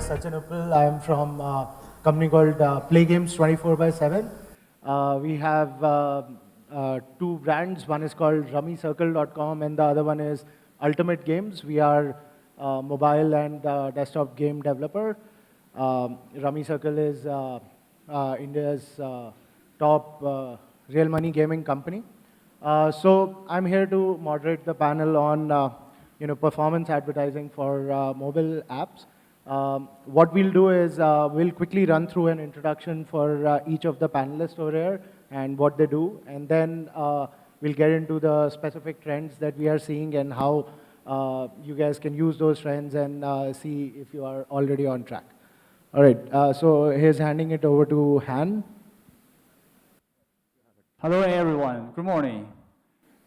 is Sachin Uppal. I am from a company called Play Games 24/7. We have two brands. One is called RummyCircle.com and the other one is Ultimate Games. We are mobile and desktop game developer. Rummy Circle is India's top real money gaming company. So I'm here to moderate the panel on performance advertising for mobile apps. What we'll do is we'll quickly run through an introduction for each of the panelists over here and what they do, and then we'll get into the specific trends that we are seeing and how you guys can use those trends and see if you are already on track. All right, so here's handing it over to Han. Hello everyone, good morning.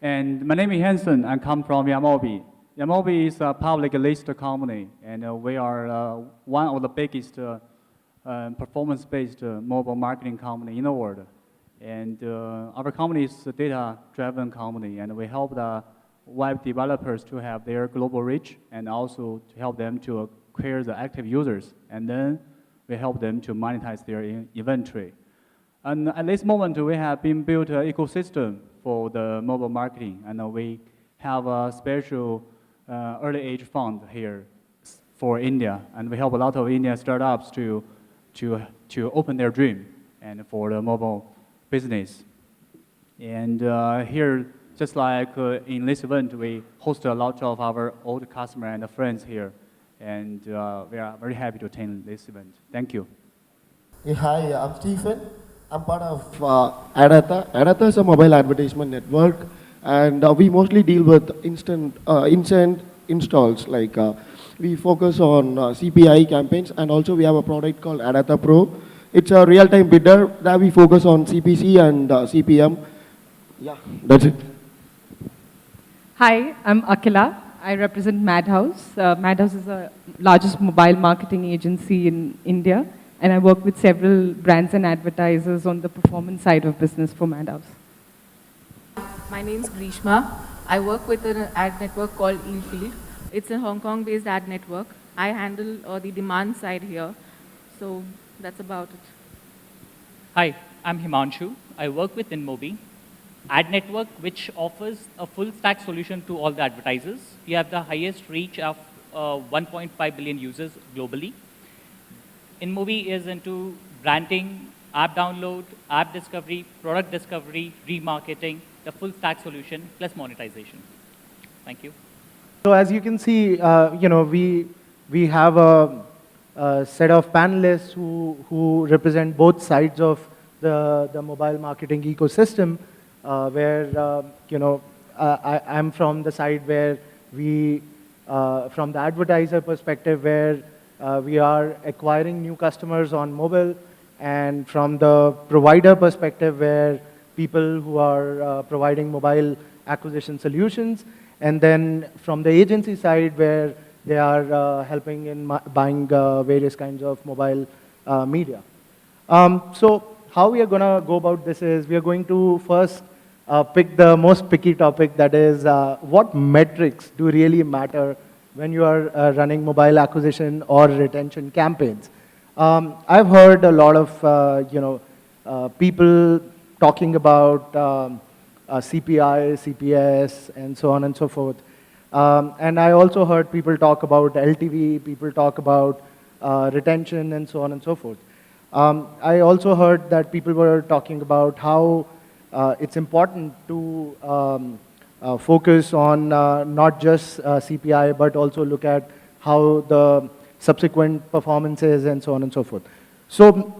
And my name is Handsun. I come from Yamobi. Yamobi is a public listed company, and we are one of the biggest performance-based mobile marketing company in the world. And our company is a data-driven company, and we help the web developers to have their global reach, and also to help them to acquire the active users, and then we help them to monetize their inventory. And at this moment, we have been built an ecosystem for the mobile marketing, and we have a special early age fund here for India, and we help a lot of Indian startups to open their dream and for the mobile business. And here, just like in this event, we host a lot of our old customers and friends here, and we are very happy to attend this event. Thank you. Hey, hi, I'm Stephen. I'm part of Adatha. Adatha is a mobile advertisement network, and we mostly deal with instant installs. Like we focus on CPI campaigns, and also we have a product called Adatha Pro. It's a real-time bidder that we focus on CPC and CPM. Yeah, that's it. Hi, I'm Akila. I represent Madhouse. Madhouse is the largest mobile marketing agency in India, and I work with several brands and advertisers on the performance side of business for Madhouse. My name is Greeshma. I work with an ad network called Eelfield. It's a Hong Kong-based ad network. I handle the demand side here. So that's about it. Hi, I'm Himanshu. I work with InMobi, ad network which offers a full stack solution to all the advertisers. We have the highest reach of 1.5 billion users globally. InMobi is into branding, app download, app discovery, product discovery, remarketing, the full stack solution plus monetization. Thank you. So as you can see, we have a set of panelists who represent both sides of the mobile marketing ecosystem, where I'm from the side where we, from the advertiser perspective, where we are acquiring new customers on mobile, and from the provider perspective, where people who are providing mobile acquisition solutions, and then from the agency side, where they are helping in buying various kinds of mobile media. So how we are going to go about this is we are going to first pick the most picky topic, that is what metrics do really matter when you are running mobile acquisition or retention campaigns. I've heard a lot of people talking about CPI, CPS, and so on and so forth. And I also heard people talk about LTV, people talk about retention, and so on and so forth. I also heard that people were talking about how it's important to focus on not just CPI, but also look at how the subsequent performances and so on and so forth. So,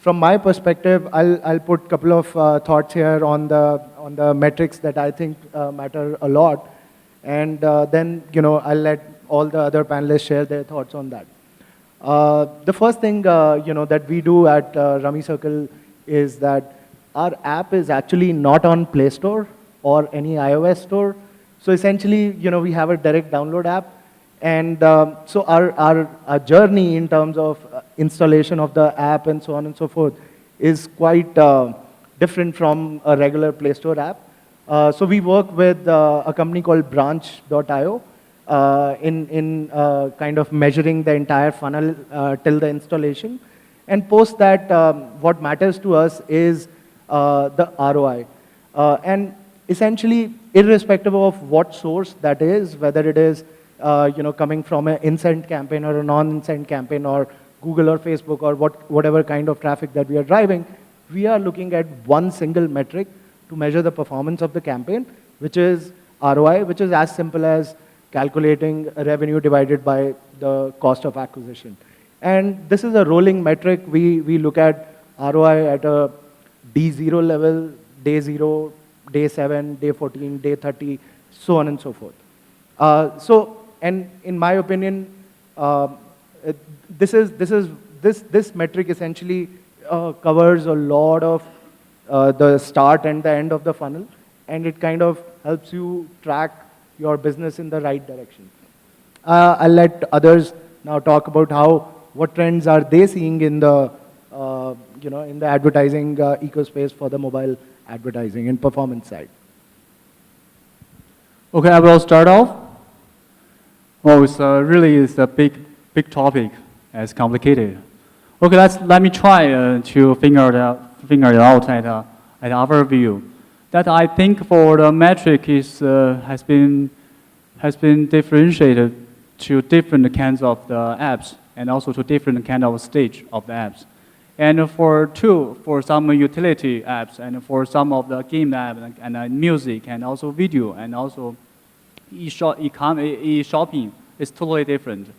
from my perspective, I'll put a couple of thoughts here on the metrics that I think matter a lot, and then I'll let all the other panelists share their thoughts on that. The first thing that we do at Rummy Circle is that our app is actually not on Play Store or any iOS store. So essentially, we have a direct download app. And so our journey in terms of installation of the app and so on and so forth is quite different from a regular Play Store app. So we work with a company called branch.io. in kind of measuring the entire funnel till the installation. And post that, what matters to us is the ROI. And essentially, irrespective of what source that is, whether it is coming from an incent campaign or a non-incent campaign or Google or Facebook or whatever kind of traffic that we are driving, we are looking at one single metric to measure the performance of the campaign, which is ROI, which is as simple as calculating revenue divided by the cost of acquisition. And this is a rolling metric. We look at ROI at a D0 level, day 0, day 7, day 14, day 30, so on and so forth. And in my opinion, this metric essentially covers a lot of the start and the end of the funnel, and it kind of helps you track your business in the right direction. I'll let others now talk about what trends are they seeing in the in the advertising ecospace for the mobile advertising and performance side. Okay, I will start off. Well, it's a big topic. It's complicated. Okay, let me try to figure it out at our view. That I think for the metric has been differentiated to different kinds of the apps and also to different kind of stage of the apps. And for some utility apps and for some of the game apps and music and also video and also e-shopping is totally different.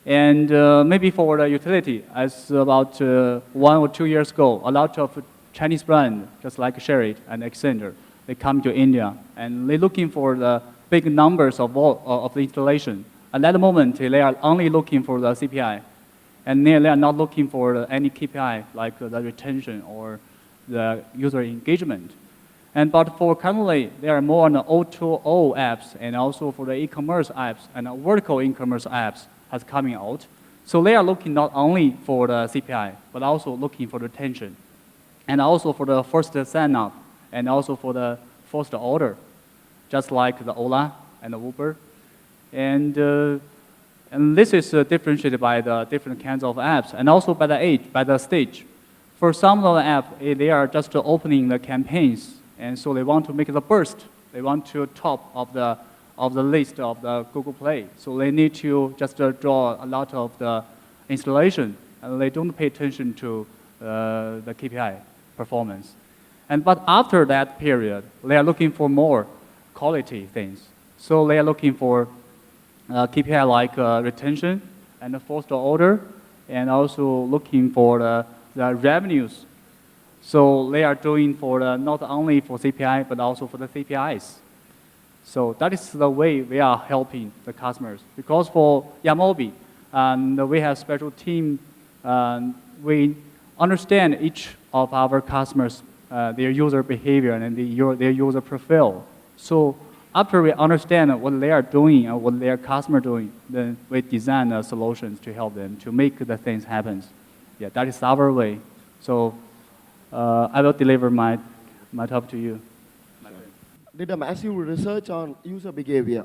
And maybe for the utility, as about 1 or 2 years ago, a lot of Chinese brands, just like Sherry and Accenture, they come to India and they're looking for the big numbers of the installation. At that moment, they are only looking for the CPI. And they are not looking for any KPI like the retention or the user engagement. But for currently, there are more on the O2O apps and also for the e-commerce apps and vertical e-commerce apps has coming out. So they are looking not only for the CPI, but also looking for retention. And also for the first sign up and also for the first order, just like the Ola and the Uber. And this is differentiated by the different kinds of apps and also by the age, by the stage. For some of the apps, they are just opening the campaigns, and so they want to make the burst. They want to top of the list of the Google Play. So they need to just draw a lot of the installation, and they don't pay attention to the KPI performance. But after that period, they are looking for more quality things. So they are looking for KPI like retention and the first order, and also looking for the revenues. So they are doing for not only for CPI, but also for the CPIs. So that is the way we are helping the customers. Because for Yamobi, we have special team, we understand each of our customers, their user behavior and their user profile. So after we understand what they are doing and what their customer doing, then we design solutions to help them to make the things happen. Yeah, that is our way. So I will deliver my talk to you. Did a massive research on user behavior.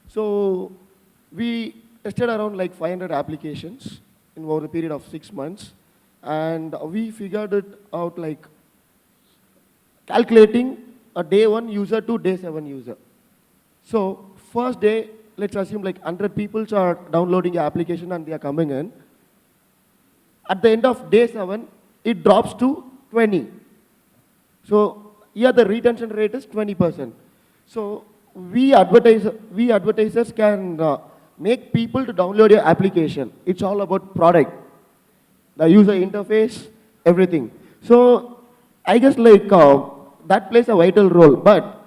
So we tested around like 500 applications in over a period of 6 months, and we figured it out like calculating a day 1 user to day 7 user. So first day, let's assume like 100 people are downloading the application and they are coming in. At the end of day 7, it drops to 20. So here the retention rate is 20%. So we advertisers can make people to download your application. It's all about product, the user interface, everything. So I guess like that plays a vital role. But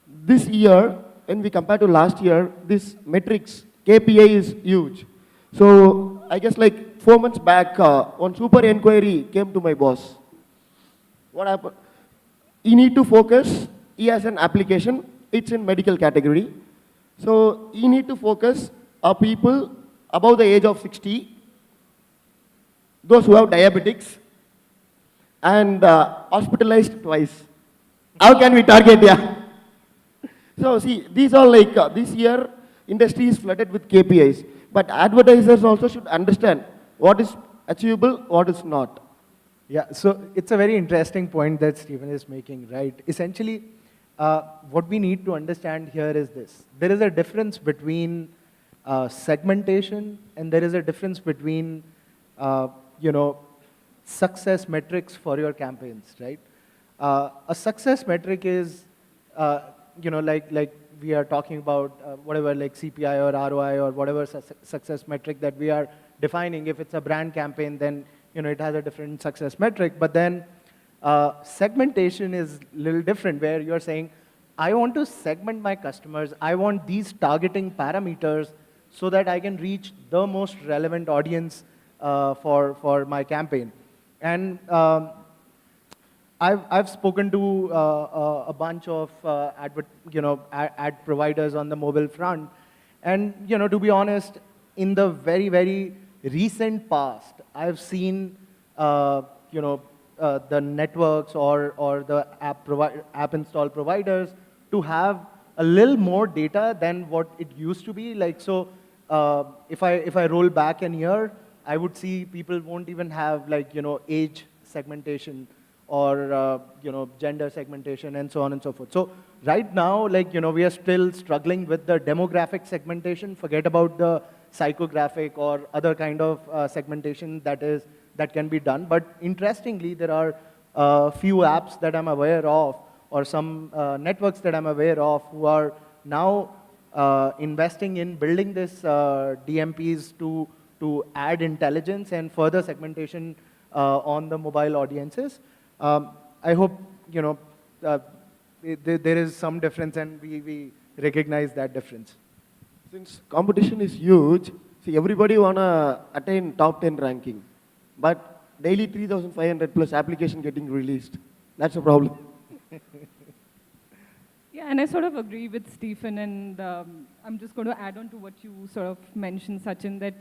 this year, when we compare to last year, this metrics KPI is huge. So I guess like 4 months back, one super inquiry came to my boss. What happened? You need to focus. He has an application. It's in medical category. So you need to focus people above the age of 60, those who have diabetics, and hospitalized twice. How can we target? Yeah. So see, these are like this year industry is flooded with KPIs. But advertisers also should understand what is achievable, what is not. Yeah, so it's a very interesting point that Stephen is making, right? Essentially, what we need to understand here is this. There is a difference between segmentation and there is a difference between, you know, success metrics for your campaigns, right? A success metric is, you know, like we are talking about whatever, like CPI or ROI or whatever success metric that we are defining. If it's a brand campaign, then you know it has a different success metric. But then segmentation is a little different, where you're saying, I want to segment my customers. I want these targeting parameters so that I can reach the most relevant audience for my campaign. And I've spoken to a bunch of ad providers on the mobile front, and you know, to be honest, in the very, very recent past, I've seen the networks or the app install providers to have a little more data than what it used to be. Like, so if I roll back a year, I would see people won't even have like, you know, age segmentation or you know, gender segmentation and so on and so forth. So right now, like, you know, we are still struggling with the demographic segmentation. Forget about the psychographic or other kind of segmentation that can be done. But interestingly, there are few apps that I'm aware of, or some networks that I'm aware of, who are now investing in building this DMPs to add intelligence and further segmentation on the mobile audiences. I hope, you know, there is some difference, and we recognize that difference. Since competition is huge, see, everybody wanna attain top 10 ranking, but daily 3,500 plus application getting released. That's a problem. Yeah, and I sort of agree with Stephen, and I'm just going to add on to what you sort of mentioned, Sachin, that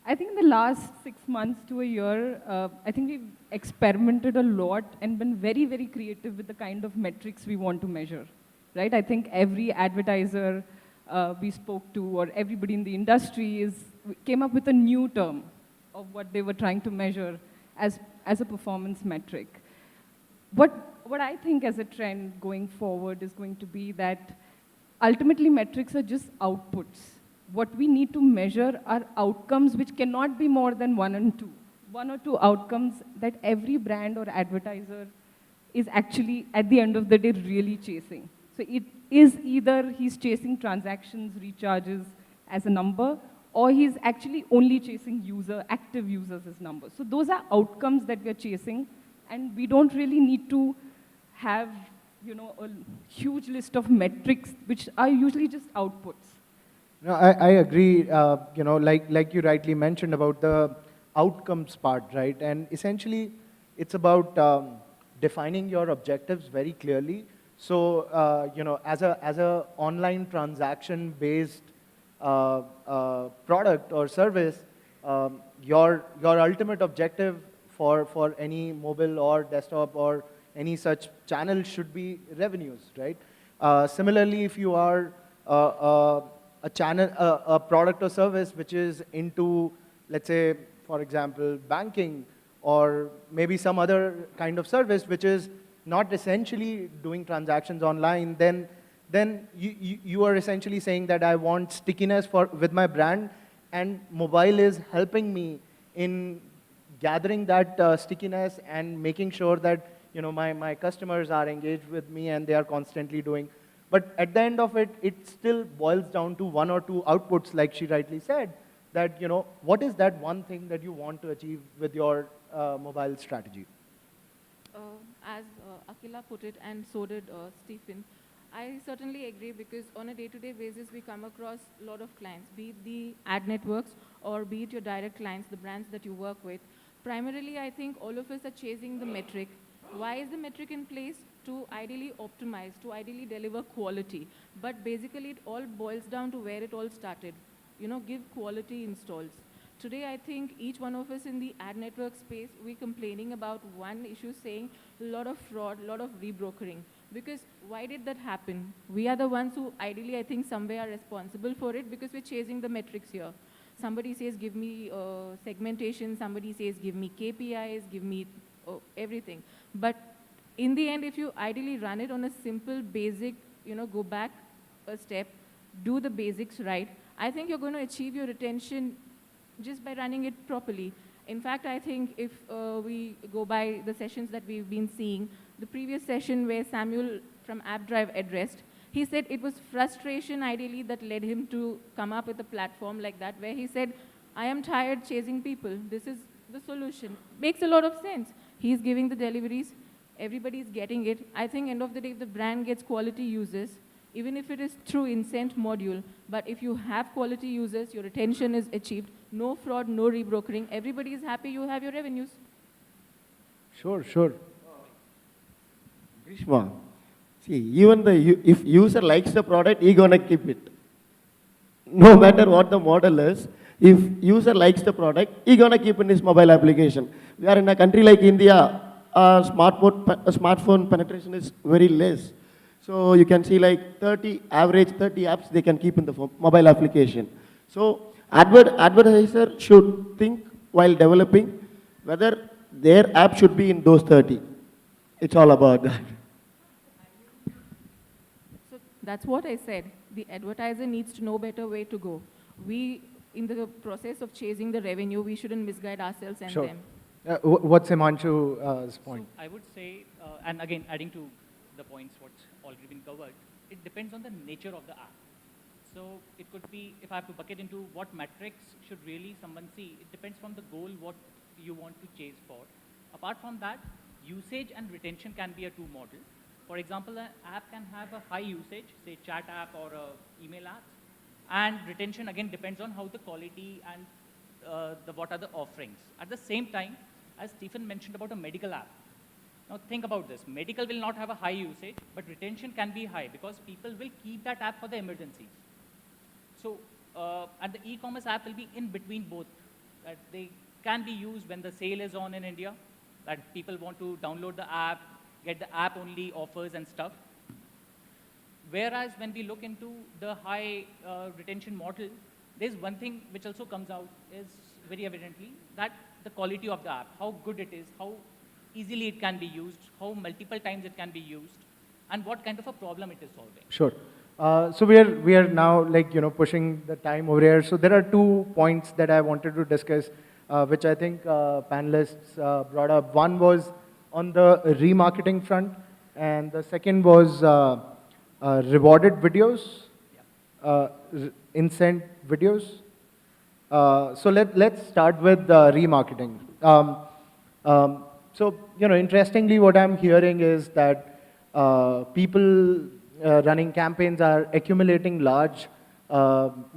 I think in the last 6 months to a year, I think we've experimented a lot and been very, very creative with the kind of metrics we want to measure, right? I think every advertiser we spoke to, or everybody in the industry, came up with a new term of what they were trying to measure as a performance metric. What I think as a trend going forward is going to be that ultimately metrics are just outputs. What we need to measure are outcomes which cannot be more than one or two outcomes that every brand or advertiser is actually, at the end of the day, really chasing. So it is either he's chasing transactions, recharges as a number, or he's actually only chasing active users as numbers. So those are outcomes that we're chasing, and we don't really need to have, you know, a huge list of metrics which are usually just outputs. No, I agree, you know, like you rightly mentioned about the outcomes part, right? And essentially, it's about defining your objectives very clearly. So, you know, as a online transaction-based product or service, your ultimate objective for any mobile or desktop or any such channel should be revenues, right? Similarly, if you are a channel, a product or service which is into, let's say, for example, banking, or maybe some other kind of service which is not essentially doing transactions online, then you are essentially saying that I want stickiness with my brand, and mobile is helping me in gathering that stickiness and making sure that, you know, my customers are engaged with me and they are constantly doing. But at the end of it, it still boils down to one or two outputs, like she rightly said, that, you know, what is that one thing that you want to achieve with your mobile strategy? As Akila put it, and so did Stephen, I certainly agree, because on a day-to-day basis, we come across a lot of clients, be it the ad networks or be it your direct clients, the brands that you work with. Primarily, I think all of us are chasing the metric. Why is the metric in place? To ideally optimize, to ideally deliver quality. But basically, it all boils down to where it all started. You know, give quality installs. Today, I think each one of us in the ad network space, we're complaining about one issue, saying a lot of fraud, a lot of rebrokering. Because why did that happen? We are the ones who ideally, I think, somewhere are responsible for it because we're chasing the metrics here. Somebody says, give me segmentation. Somebody says, give me KPIs, give me everything. But in the end, if you ideally run it on a simple, basic, go back a step, do the basics right, I think you're going to achieve your retention just by running it properly. In fact, I think if we go by the sessions that we've been seeing, the previous session where Samuel from AppDrive addressed, he said it was frustration ideally that led him to come up with a platform like that, where he said, I am tired chasing people. This is the solution. Makes a lot of sense. He's giving the deliveries. Everybody's getting it. I think end of the day, if the brand gets quality users, even if it is through incent module, but if you have quality users, your retention is achieved, no fraud, no rebrokering, everybody is happy, you have your revenues. Sure, sure. Greeshma, see, even if user likes the product, he gonna keep it. No matter what the model is, if user likes the product, he gonna keep in his mobile application. We are in a country like India, smartphone penetration is very less. So you can see like average 30 apps they can keep in the mobile application. So advertiser should think while developing whether their app should be in those 30. It's all about that. So that's what I said. The advertiser needs to know better way to go. We, in the process of chasing the revenue, we shouldn't misguide ourselves and Sure. them. What's Himanshu's point? So I would say, and again, adding to the points what's already been covered, it depends on the nature of the app. So it could be, if I have to bucket into what metrics should really someone see, it depends from the goal what you want to chase for. Apart from that, usage and retention can be a two model. For example, an app can have a high usage, say chat app or email apps, and retention again depends on how the quality and what are the offerings. At the same time, as Stephen mentioned about a medical app, now think about this. Medical will not have a high usage, but retention can be high because people will keep that app for the emergencies. So, and the e-commerce app will be in between both. That they can be used when the sale is on in India, that people want to download the app, get the app-only offers and stuff. Whereas when we look into the high retention model, there's one thing which also comes out is very evidently that the quality of the app, how good it is, how easily it can be used, how multiple times it can be used, and what kind of a problem it is solving. Sure. So we are now pushing the time over here. So there are 2 points that I wanted to discuss, which I think panelists brought up. One was on the remarketing front, and the second was rewarded videos, incent videos. So let's start with remarketing. So interestingly, what I'm hearing is that people running campaigns are accumulating large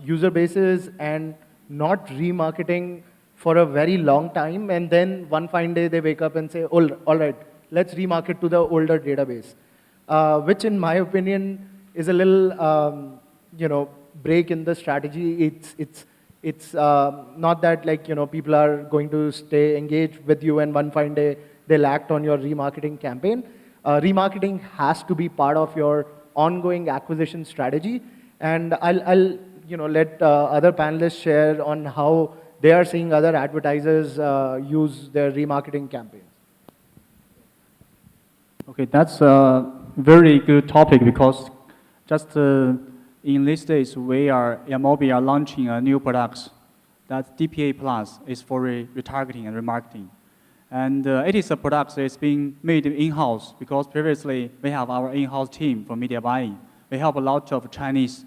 user bases and not remarketing for a very long time, and then one fine day they wake up and say, all right, let's remarket to the older database, which in my opinion is a little, break in the strategy. It's not that people are going to stay engaged with you and one fine day they'll act on your remarketing campaign. Remarketing has to be part of your ongoing acquisition strategy, and I'll let other panelists share on how they are seeing other advertisers use their remarketing campaigns. Okay, that's a very good topic because just in these days, we are, Yamobi are launching a new product that DPA Plus is for retargeting and remarketing. And it is a product that is being made in-house because previously we have our in-house team for media buying. We have a lot of Chinese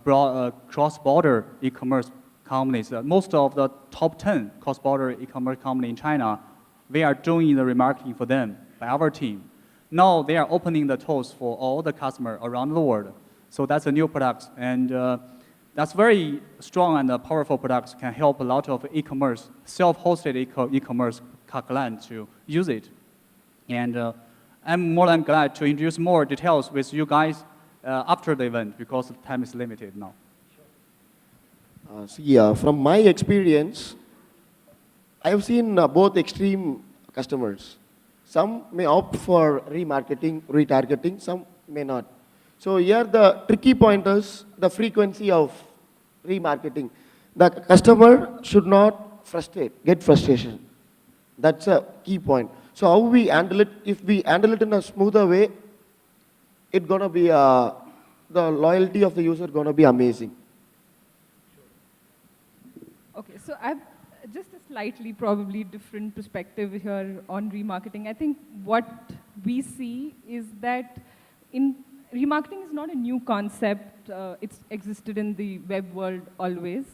cross-border e-commerce companies. Most of the top 10 cross-border e-commerce companies in China, we are doing the remarketing for them by our team. Now they are opening the doors for all the customers around the world. So that's a new product, and that's very strong and powerful products can help a lot of e-commerce, self-hosted e-commerce clients to use it. And I'm more than glad to introduce more details with you guys after the event because time is limited now. From my experience, I've seen both extreme customers. Some may opt for remarketing, retargeting. Some may not. So here the tricky point is the frequency of remarketing. The customer should not get frustration. That's a key point. So how we handle it, if we handle it in a smoother way, it's gonna be, the loyalty of the user gonna be amazing. Okay, so I've just a slightly probably different perspective here on remarketing. I think what we see is that in remarketing is not a new concept. It's existed in the web world always.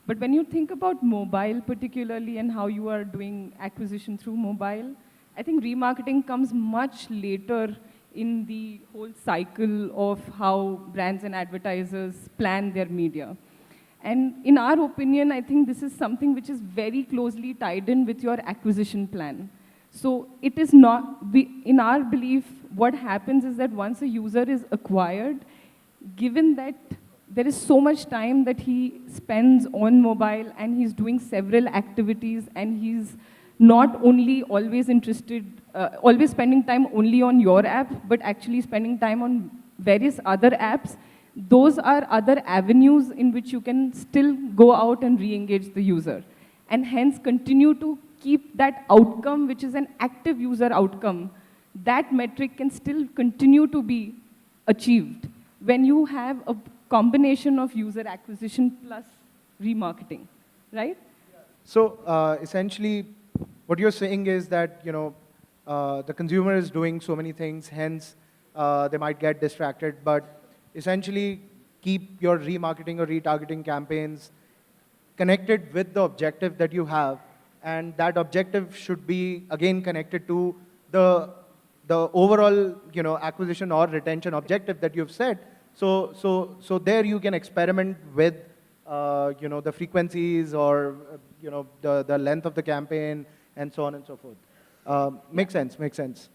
But when you think about mobile particularly and how you are doing acquisition through mobile, I think remarketing comes much later in the whole cycle of how brands and advertisers plan their media. And in our opinion, I think this is something which is very closely tied in with your acquisition plan. So it is not, in our belief, what happens is that once a user is acquired, given that there is so much time that he spends on mobile and he's doing several activities and he's not only always interested, always spending time only on your app, but actually spending time on various other apps, those are other avenues in which you can still go out and re-engage the user. And hence continue to keep that outcome, which is an active user outcome, that metric can still continue to be achieved when you have a combination of user acquisition plus remarketing, right? So essentially, what you're saying is that the consumer is doing so many things, hence they might get distracted. But essentially, keep your remarketing or retargeting campaigns connected with the objective that you have, and that objective should be again connected to the overall acquisition or retention objective that you've set. So there you can experiment with the frequencies or the length of the campaign and so on and so forth. Makes sense. Makes sense.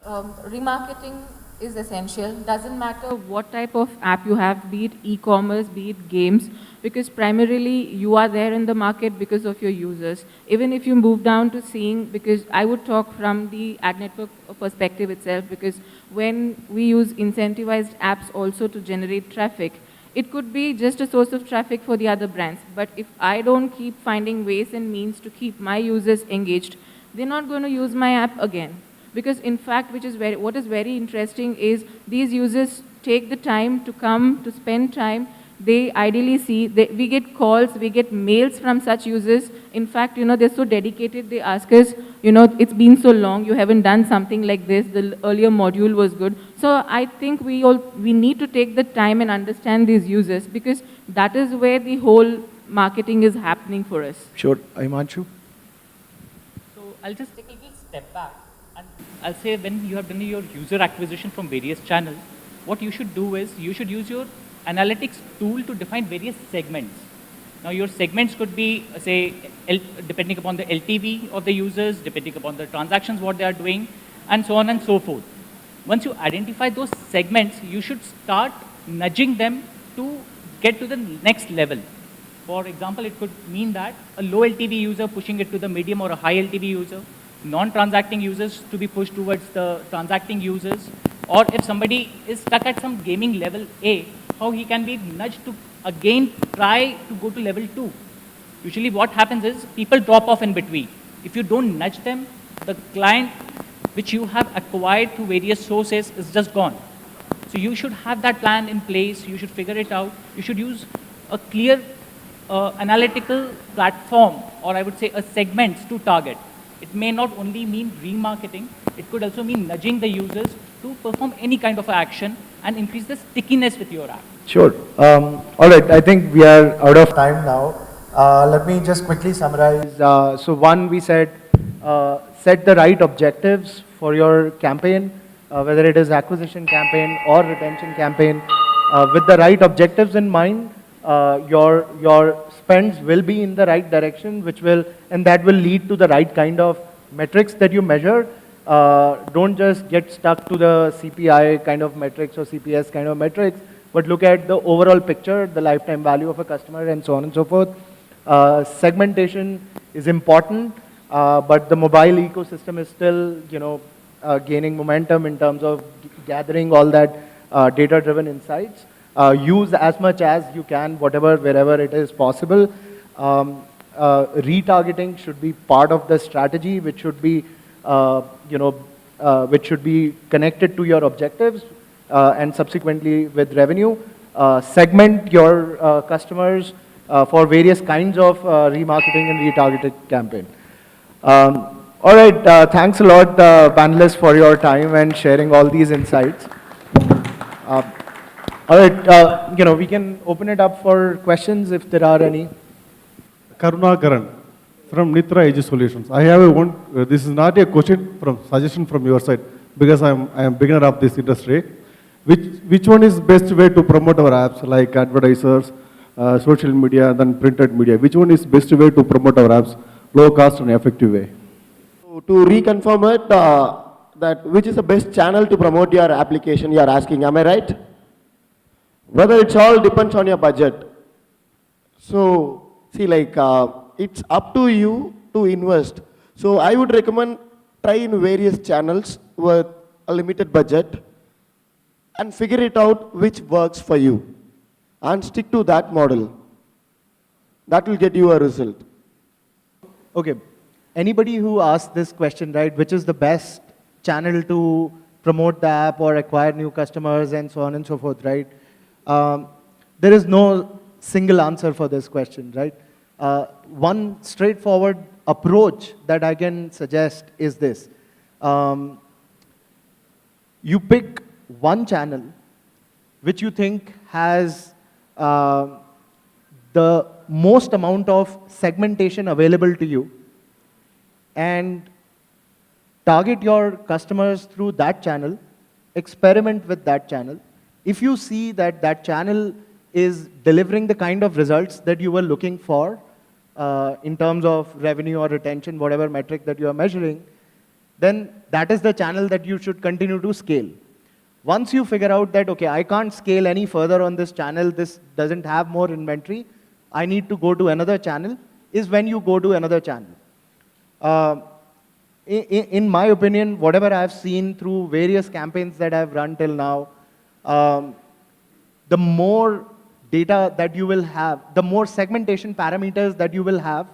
Remarketing is essential. Doesn't matter what type of app you have, be it e-commerce, be it games, because primarily you are there in the market because of your users. Even if you move down to seeing, because I would talk from the ad network perspective itself, because when we use incentivized apps also to generate traffic, it could be just a source of traffic for the other brands. But if I don't keep finding ways and means to keep my users engaged, they're not going to use my app again. Because in fact, what is very interesting is these users take the time to come, to spend time. They ideally see, we get calls, we get mails from such users. In fact, they're so dedicated, they ask us, it's been so long, you haven't done something like this, the earlier module was good. So I think we need to take the time and understand these users, because that is where the whole marketing is happening for us. Sure. Himanshu? So I'll just take a little step back. And I'll say when you have done your user acquisition from various channels, what you should do is you should use your analytics tool to define various segments. Now your segments could be, say, depending upon the LTV of the users, depending upon the transactions, what they are doing, and so on and so forth. Once you identify those segments, you should start nudging them to get to the next level. For example, it could mean that a low LTV user pushing it to the medium or a high LTV user, non-transacting users to be pushed towards the transacting users, or if somebody is stuck at some gaming level A, how he can be nudged to again try to go to level 2. Usually what happens is people drop off in between. If you don't nudge them, the client which you have acquired through various sources is just gone. So you should have that plan in place, you should figure it out, you should use a clear analytical platform, or I would say a segments to target. It may not only mean remarketing, it could also mean nudging the users to perform any kind of action and increase the stickiness with your app. Sure. All right. I think we are out of time now. Let me just quickly summarize. So one, we said set the right objectives for your campaign, whether it is acquisition campaign or retention campaign. With the right objectives in mind, your spends will be in the right direction, and that will lead to the right kind of metrics that you measure. Don't just get stuck to the CPI kind of metrics or CPS kind of metrics, but look at the overall picture, the lifetime value of a customer, and so on and so forth. Segmentation is important, but the mobile ecosystem is still, gaining momentum in terms of gathering all that data-driven insights. Use as much as you can, wherever it is possible. Retargeting should be part of the strategy, which should be, which should be connected to your objectives and subsequently with revenue. Segment your customers for various kinds of remarketing and retargeted campaign. All right, thanks a lot, panelists, for your time and sharing all these insights. All right, we can open it up for questions if there are any. Karunakaran from Nitra Edge Solutions. I have a one. This is not a question from suggestion from your side because I am beginner of this industry. Which one is best way to promote our apps, like advertisers, social media, then printed media? Which one is best way to promote our apps, low cost and effective way? To reconfirm it, that which is the best channel to promote your application, you are asking, am I right? Whether it's all depends on your budget. So, see, like, it's up to you to invest. So, I would recommend try in various channels with a limited budget and figure it out which works for you and stick to that model. That will get you a result. Okay, anybody who asked this question, right, which is the best channel to promote the app or acquire new customers and so on and so forth, right? There is no single answer for this question, right? One straightforward approach that I can suggest is this. You pick one channel which you think has the most amount of segmentation available to you and target your customers through that channel, experiment with that channel. If you see that that channel is delivering the kind of results that you were looking for in terms of revenue or retention, whatever metric that you are measuring, then that is the channel that you should continue to scale. Once you figure out that, okay, I can't scale any further on this channel, this doesn't have more inventory, I need to go to another channel, is when you go to another channel. In my opinion, whatever I've seen through various campaigns that I've run till now, the more data that you will have, the more segmentation parameters that you will have,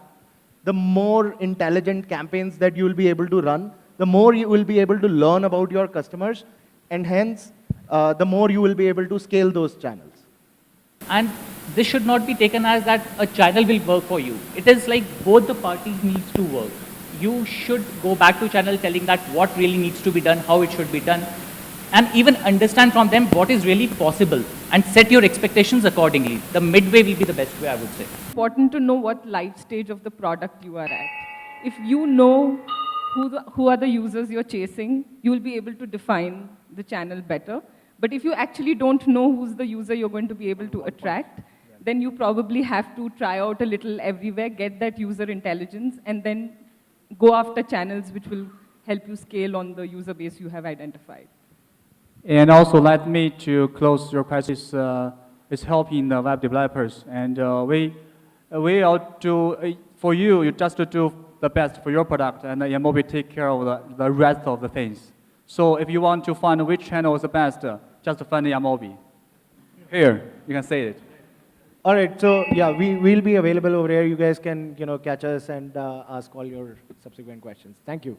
the more intelligent campaigns that you will be able to run, the more you will be able to learn about your customers, and hence, the more you will be able to scale those channels. And this should not be taken as that a channel will work for you. It is like both the parties needs to work. You should go back to channel telling that what really needs to be done, how it should be done, and even understand from them what is really possible and set your expectations accordingly. The midway will be the best way, I would say. Important to know what life stage of the product you are at. If you know who are the users you're chasing, you will be able to define the channel better. But if you actually don't know who's the user you're going to be able to attract, then you probably have to try out a little everywhere, get that user intelligence, and then go after channels which will help you scale on the user base you have identified. And also, let me to close your question is helping the web developers, and we ought to for you just to do the best for your product, and Yamobi take care of the rest of the things. So if you want to find which channel is the best, just find Yamobi. Here, you can say it. All right, so yeah, we'll be available over here. You guys can catch us and ask all your subsequent questions. Thank you.